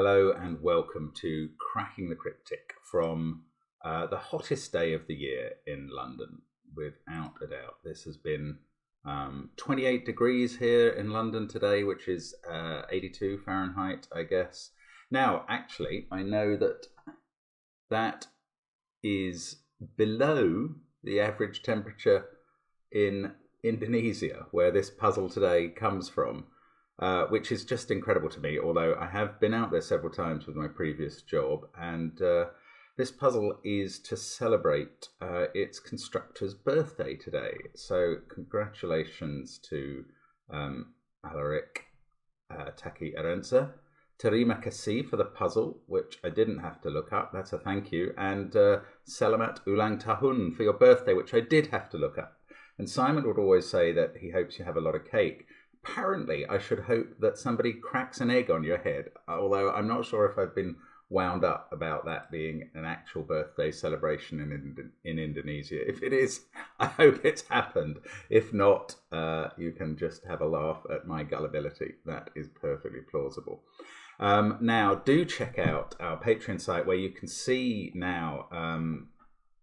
Hello and welcome to Cracking the Cryptic from the hottest day of the year in London, without a doubt. This has been 28 degrees here in London today, which is 82 Fahrenheit, I guess. Now, actually, I know that that is below the average temperature in Indonesia, where this puzzle today comes from. Which is just incredible to me, although I have been out there several times with my previous job, and this puzzle is to celebrate its constructor's birthday today. So congratulations to Alaric Taki Arenza. Terima kasih for the puzzle, which I didn't have to look up, that's a thank you, and Selamat Ulang Tahun for your birthday, which I did have to look up. And Simon would always say that he hopes you have a lot of cake. Apparently, I should hope that somebody cracks an egg on your head, although I'm not sure if I've been wound up about that being an actual birthday celebration in Indonesia. If it is, I hope it's happened. If not, you can just have a laugh at my gullibility. That is perfectly plausible. Now, do check out our Patreon site where you can see now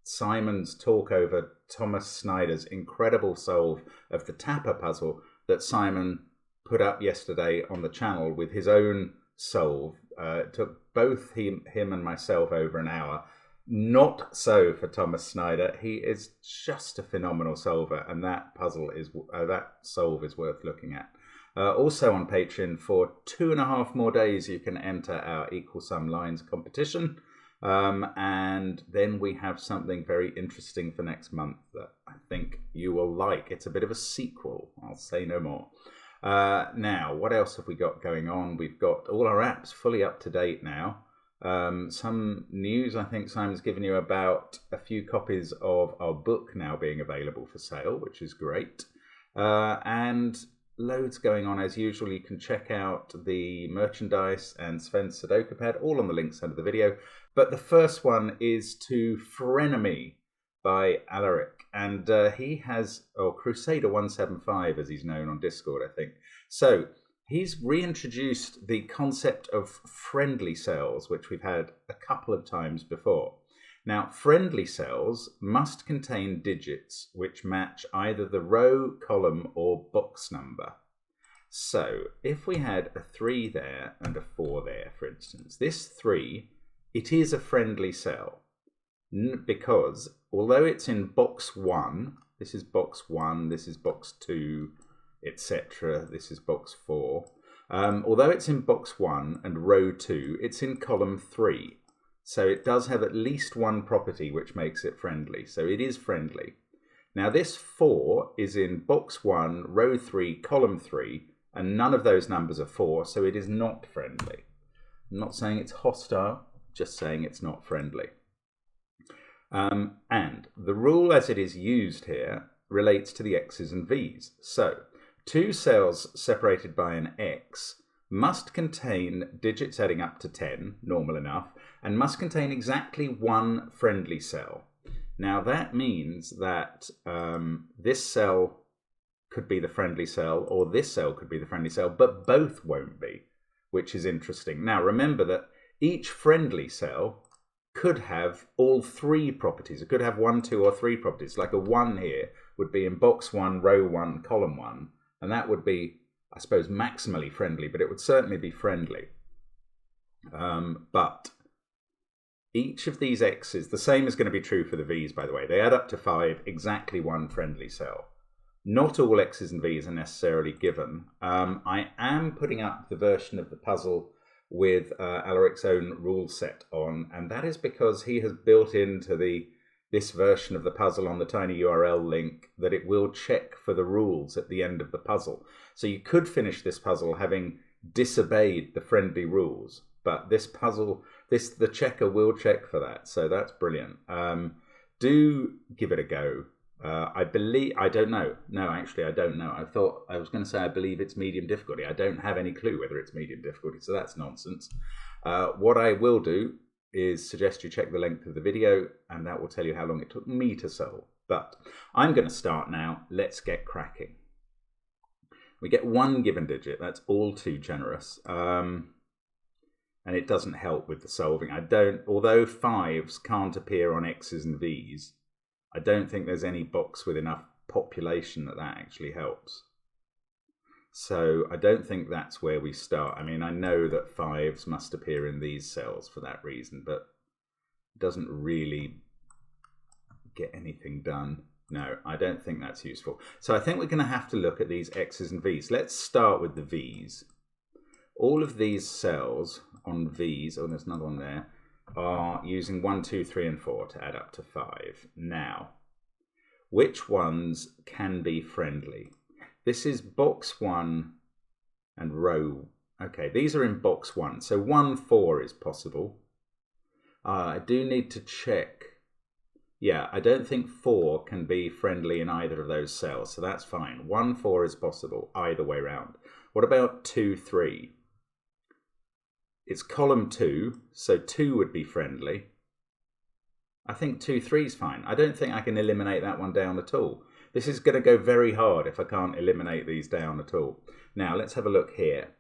Simon's talk over Thomas Snyder's incredible solve of the Tapper puzzle that Simon put up yesterday on the channel with his own solve. It took both him and myself over an hour. Not so for Thomas Snyder. He is just a phenomenal solver, and that puzzle is that solve is worth looking at. Also on Patreon, for 2.5 more days, you can enter our Equal Sum Lines competition. And then we have something very interesting for next month that I think you will like. It's a bit of a sequel. I'll say no more. Now, what else have we got going on? We've got all our apps fully up to date now. Some news, I think Simon's given you about a few copies of our book now being available for sale, which is great. And loads going on as usual. You can check out the merchandise and Sven's Sudoku Pad, all on the links under the video. But the first one is to Frenemy by Alaric, and he has, or Crusader175 as he's known on Discord, I think. So he's reintroduced the concept of friendly cells, which we've had a couple of times before. Now, friendly cells must contain digits which match either the row, column, or box number. So if we had a 3 there and a 4 there, for instance, this 3, it is a friendly cell because although it's in box 1, this is box 1, this is box 2, etc., this is box 4. Although it's in box 1 and row 2, it's in column 3. So it does have at least one property which makes it friendly. So it is friendly. Now this 4 is in box 1, row 3, column 3, and none of those numbers are 4, so it is not friendly. I'm not saying it's hostile, just saying it's not friendly. And the rule as it is used here relates to the X's and V's. So 2 cells separated by an X must contain digits adding up to 10, normal enough, and must contain exactly one friendly cell. Now that means that this cell could be the friendly cell, or this cell could be the friendly cell, but both won't be, which is interesting. Now remember that each friendly cell could have all 3 properties. It could have 1, 2, or 3 properties. Like a 1 here would be in box 1, row 1, column 1, and that would be, I suppose, maximally friendly, but it would certainly be friendly. But each of these X's, the same is going to be true for the V's, by the way. They add up to 5, exactly one friendly cell. Not all X's and V's are necessarily given. I am putting up the version of the puzzle with Alaric's own rule set on, and that is because he has built into this version of the puzzle on the tiny URL link that it will check for the rules at the end of the puzzle. So you could finish this puzzle having disobeyed the friendly rules, but this puzzle, the checker will check for that, so that's brilliant. Do give it a go. I don't know. No, actually, I don't know. I was going to say I believe it's medium difficulty. I don't have any clue whether it's medium difficulty, so that's nonsense. What I will do is suggest you check the length of the video, and that will tell you how long it took me to solve. But I'm going to start now. Let's get cracking. We get 1 given digit. That's all too generous. And and it doesn't help with the solving. Although 5s can't appear on X's and V's, I don't think there's any box with enough population that actually helps. So I don't think that's where we start. I mean, I know that 5s must appear in these cells for that reason, but it doesn't really get anything done. No, I don't think that's useful. So I think we're going to have to look at these X's and V's. Let's start with the V's. All of these cells on V's, oh, there's another one there, are using 1, 2, 3, and 4 to add up to 5. Now, which ones can be friendly? This is box 1 and row. Okay, these are in box 1. So 1, 4 is possible. I do need to check. Yeah, I don't think 4 can be friendly in either of those cells, so that's fine. 1, 4 is possible either way round. What about 2, 3? It's column 2, so 2 would be friendly. I think 2, 3 is fine. I don't think I can eliminate that one down at all. This is going to go very hard if I can't eliminate these down at all. Now, let's have a look here.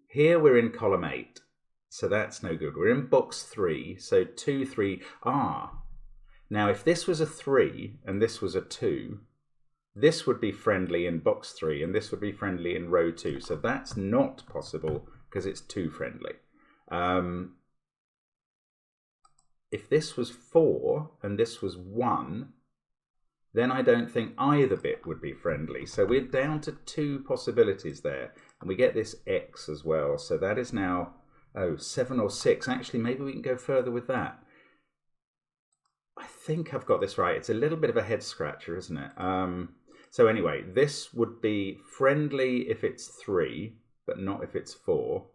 Here we're in column 8, so that's no good. We're in box 3, so 2, 3, Now, if this was a 3 and this was a 2, this would be friendly in box 3 and this would be friendly in row 2. So that's not possible because it's too friendly. If this was 4 and this was 1, then I don't think either bit would be friendly. So we're down to 2 possibilities there. And we get this X as well. So that is now, 7 or 6. Actually, maybe we can go further with that. I think I've got this right. It's a little bit of a head scratcher, isn't it? So anyway, this would be friendly if it's 3, but not if it's 4.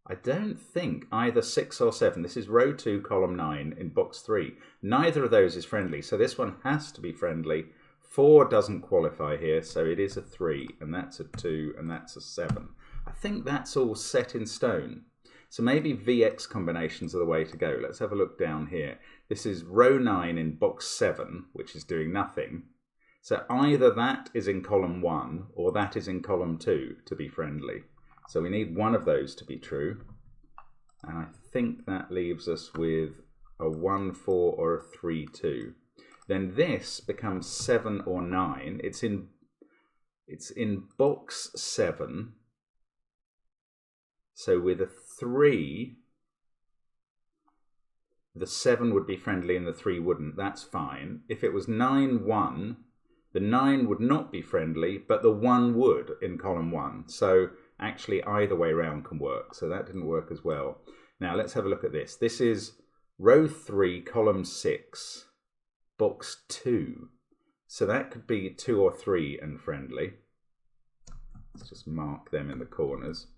I don't think either 6 or 7. This is row 2, column 9 in box 3. Neither of those is friendly, so this one has to be friendly. 4 doesn't qualify here, so it is a 3, and that's a 2, and that's a 7. I think that's all set in stone. So maybe VX combinations are the way to go. Let's have a look down here. This is row 9 in box 7, which is doing nothing. So either that is in column 1 or that is in column 2 to be friendly. So we need one of those to be true. And I think that leaves us with a 1, 4 or a 3, 2. Then this becomes 7 or 9. It's in box 7. So with a 3, the 7 would be friendly and the 3 wouldn't. That's fine. If it was 9, 1, the 9 would not be friendly, but the 1 would in column 1. So actually either way round can work. So that didn't work as well. Now let's have a look at this. This is row 3, column 6, box 2. So that could be 2 or 3 and friendly. Let's just mark them in the corners.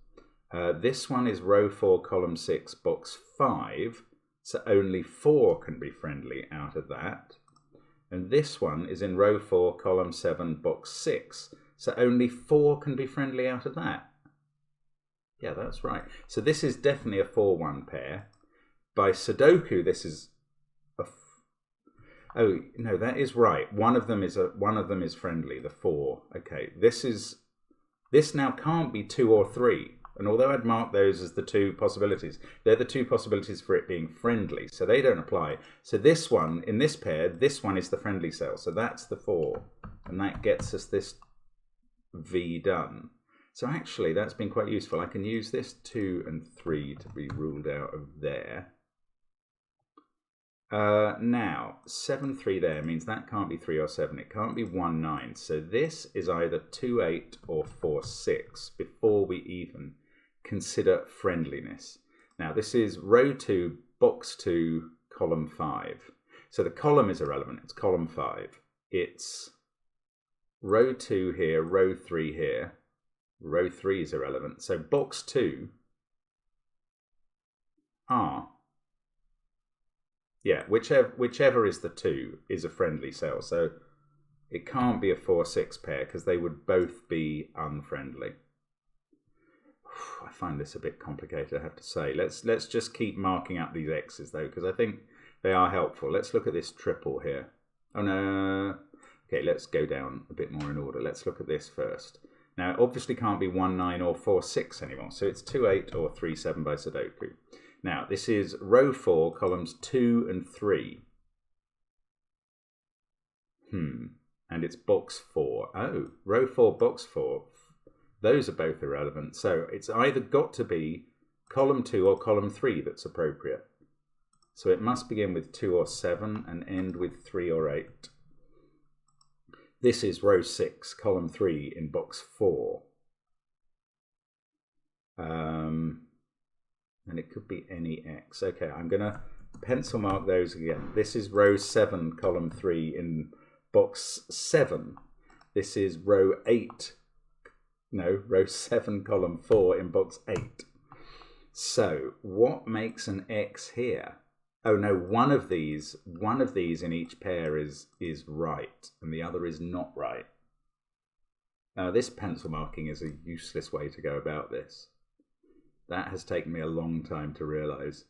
This one is row 4, column 6, box 5. So only 4 can be friendly out of that. And this one is in row 4, column 7, box 6. So only 4 can be friendly out of that. Yeah, that's right. So this is definitely a 4-1 pair. By Sudoku, this is a... Oh, no, that is right. One of them is friendly, the 4. Okay, this now can't be 2 or 3. And although I'd mark those as the 2 possibilities, they're the 2 possibilities for it being friendly, so they don't apply. So this one, in this pair, this one is the friendly cell, so that's the 4. And that gets us this V done. So actually, that's been quite useful. I can use this 2 and 3 to be ruled out of there. Now, 7, 3 there means that can't be 3 or 7. It can't be 1, 9. So this is either 2, 8 or 4, 6 before we even consider friendliness. Now this is row 2, box 2, column 5. So the column is irrelevant, it's column 5. It's row 2 here, row 3 here. Row 3 is irrelevant. So box 2 yeah, whichever is the 2 is a friendly cell. So it can't be a 4, 6 pair because they would both be unfriendly. I find this a bit complicated, I have to say. Let's just keep marking up these X's though, because I think they are helpful. Let's look at this triple here. Oh no. Okay, let's go down a bit more in order. Let's look at this first. Now, it obviously can't be 1, 9 or 4, 6 anymore. So it's 2, 8 or 3, 7 by Sudoku. Now, this is row 4, columns 2 and 3. And it's box 4. Oh, row 4, box 4. Those are both irrelevant. So it's either got to be column 2 or column 3 that's appropriate. So it must begin with 2 or 7 and end with 3 or 8. This is row 6, column 3 in box 4. And it could be any X. Okay, I'm going to pencil mark those again. This is row 7, column 3 in box 7. This is row 8. No, row 7, column 4 in box 8. So what makes an X here? Oh no, one of these in each pair is right and the other is not right. Now this pencil marking is a useless way to go about this. That has taken me a long time to realize.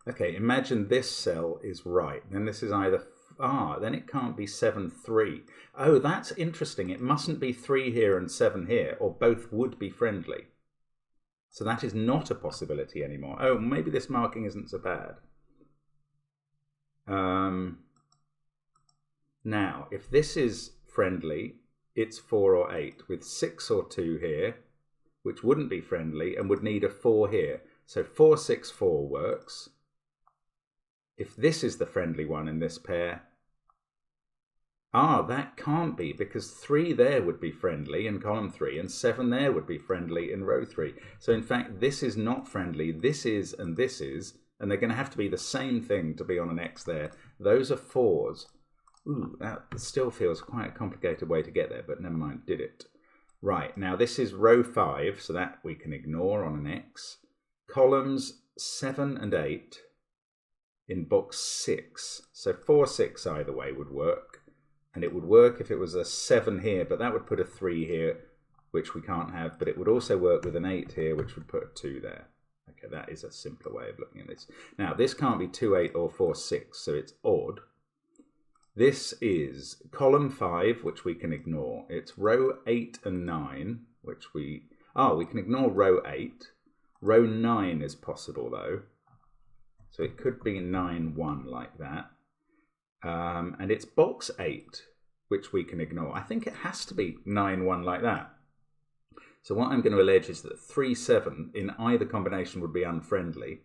Okay, imagine this cell is right. Then this is either, then it can't be 7, 3. Oh, that's interesting. It mustn't be 3 here and 7 here, or both would be friendly. So that is not a possibility anymore. Oh, maybe this marking isn't so bad. Now, if this is friendly, it's 4 or 8, with 6 or 2 here, which wouldn't be friendly and would need a 4 here. So 4, 6, 4 works. If this is the friendly one in this pair, that can't be, because 3 there would be friendly in column 3 and 7 there would be friendly in row 3. So in fact, this is not friendly, this is, and they're going to have to be the same thing to be on an X there. Those are 4s. Ooh, that still feels quite a complicated way to get there, but never mind, did it. Right, now this is row 5, so that we can ignore on an X. Columns 7 and 8 in box 6. So 4, 6 either way would work. And it would work if it was a 7 here, but that would put a 3 here, which we can't have. But it would also work with an 8 here, which would put a 2 there. Okay, that is a simpler way of looking at this. Now, this can't be 2, 8 or 4, 6, so it's odd. This is column 5, which we can ignore. It's row 8 and 9, which we can ignore row 8. Row 9 is possible, though. So it could be 9, 1 like that. And it's box 8, which we can ignore. I think it has to be 9, 1 like that. So what I'm going to allege is that 3, 7 in either combination would be unfriendly.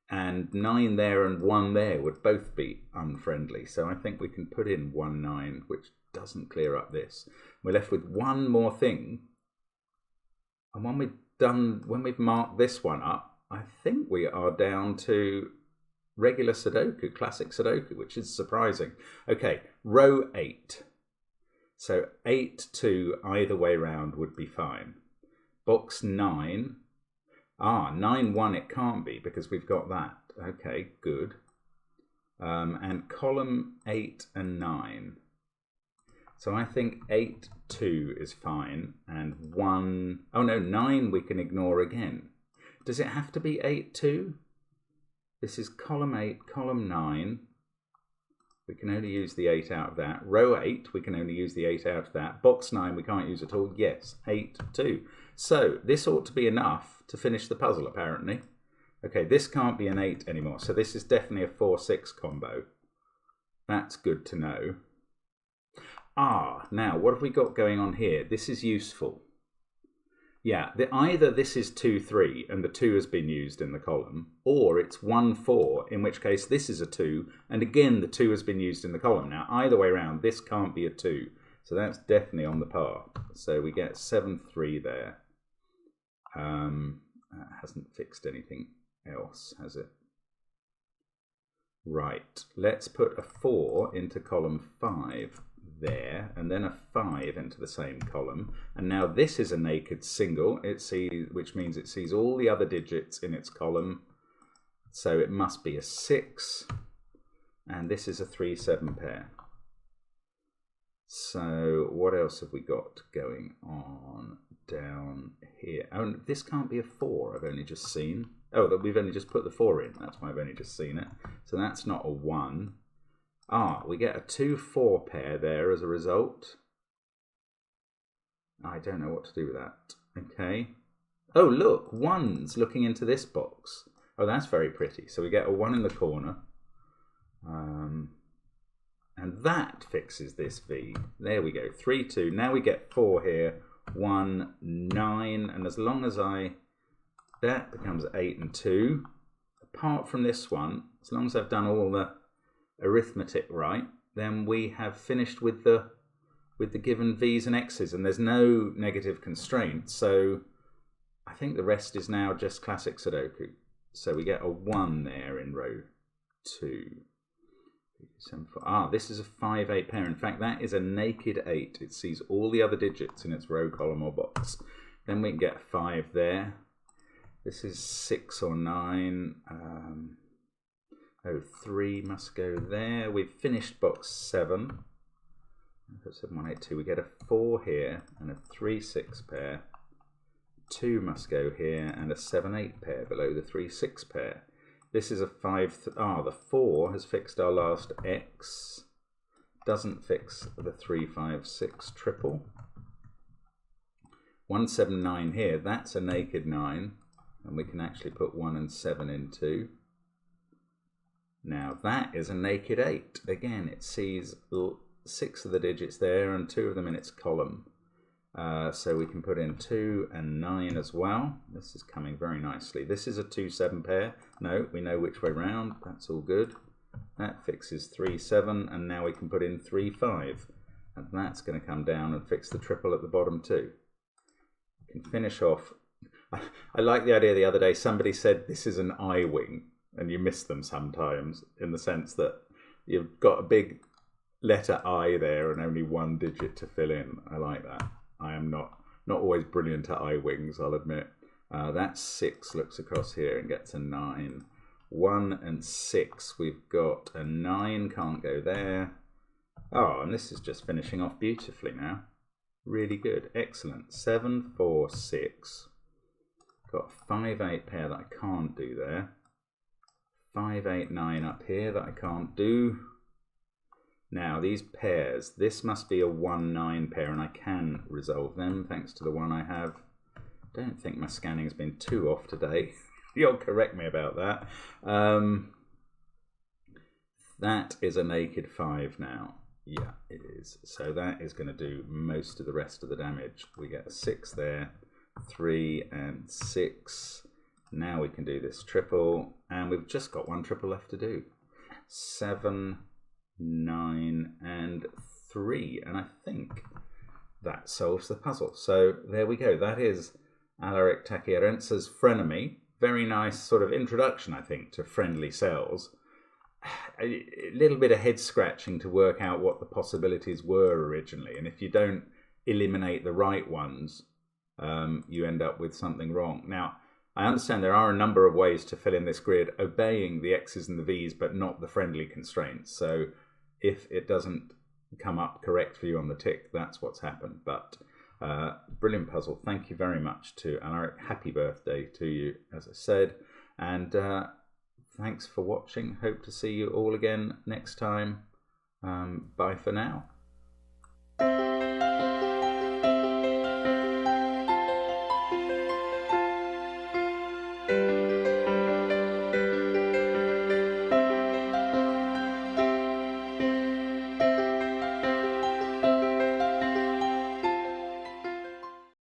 And 9 there and 1 there would both be unfriendly. So I think we can put in 1, 9, which doesn't clear up this. We're left with one more thing. And when we've marked this one up, I think we are down to regular Sudoku, classic Sudoku, which is surprising. Okay, row 8. So 8, 2, either way round would be fine. Box 9. 9, 1 it can't be because we've got that. Okay, good. And column 8 and 9. So I think 8, 2 is fine. And 1, 9 we can ignore again. Does it have to be 8, 2? This is column 8, column 9. We can only use the 8 out of that. Row 8, we can only use the 8 out of that. Box 9, we can't use at all. Yes, 8, 2. So this ought to be enough to finish the puzzle, apparently. Okay, this can't be an 8 anymore. So this is definitely a 4, 6 combo. That's good to know. Now what have we got going on here? This is useful. Yeah, either this is 2, 3 and the 2 has been used in the column, or it's 1, 4, in which case this is a 2 and again the 2 has been used in the column. Now either way around, this can't be a 2, so that's definitely on the path. So we get 7, 3 there. That hasn't fixed anything else, has it? Right, let's put a 4 into column 5 there, and then a 5 into the same column. And now this is a naked single, which means it sees all the other digits in its column. So it must be a 6, and this is a 3, 7 pair. So what else have we got going on down here? Oh, this can't be a 4, I've only just seen. Oh, we've only just put the 4 in, that's why I've only just seen it. So that's not a 1. We get a 2-4 pair there as a result. I don't know what to do with that. Okay. Oh, look, 1's looking into this box. Oh, that's very pretty. So we get a 1 in the corner. And that fixes this V. There we go, 3, 2. Now we get 4 here, 1, 9. And as long as that becomes 8 and 2. Apart from this one, as long as I've done all the arithmetic right, then we have finished with the given V's and X's, and there's no negative constraint. So I think the rest is now just classic Sudoku. So we get a 1 there in row 2. 7, 4. This is a 5-8 pair. In fact, that is a naked 8. It sees all the other digits in its row, column, or box. Then we can get a 5 there. This is 6 or 9. 3 must go there. We've finished box 7. 7, 1, 8, 2. We get a 4 here and a 3, 6 pair. 2 must go here and a 7, 8 pair below the 3, 6 pair. This is a 5. The 4 has fixed our last X. Doesn't fix the 3, 5, 6 triple. 1, 7, 9 here. That's a naked 9. And we can actually put 1 and 7 into. Now that is a naked 8. Again, it sees 6 of the digits there and 2 of them in its column. So we can put in 2 and 9 as well. This is coming very nicely. This is a 2, 7 pair. No, we know which way round. That's all good. That fixes 3, 7, and now we can put in 3, 5. And that's going to come down and fix the triple at the bottom too. We can finish off. I like the idea the other day, somebody said this is an I-wing, and you miss them sometimes in the sense that you've got a big letter I there and only 1 digit to fill in. I like that. I am not always brilliant at I-wings, I'll admit. That 6 looks across here and gets a 9. 1 and 6, we've got a 9, can't go there. And this is just finishing off beautifully now. Really good, excellent. 7, 4, 6. Got a 5, 8 pair that I can't do there. 5, 8, 9 up here that I can't do. Now these pairs, this must be a 1, 9 pair, and I can resolve them thanks to the one I have. Don't think my scanning has been too off today. You'll correct me about that. That is a naked 5 now. Yeah, it is. So that is going to do most of the rest of the damage. We get a 6 there, 3 and 6. Now we can do this triple, and we've just got 1 triple left to do. 7, 9 and 3, and I think that solves the puzzle. So there we go. That is Alaric Tachiarenza's Frenemy. Very nice sort of introduction, I think, to friendly cells. A little bit of head scratching to work out what the possibilities were originally, and if you don't eliminate the right ones, you end up with something wrong. Now, I understand there are a number of ways to fill in this grid, obeying the X's and the V's, but not the friendly constraints. So if it doesn't come up correct for you on the tick, that's what's happened. But brilliant puzzle. Thank you very much to Alaric. Happy birthday to you, as I said. And thanks for watching. Hope to see you all again next time. Bye for now.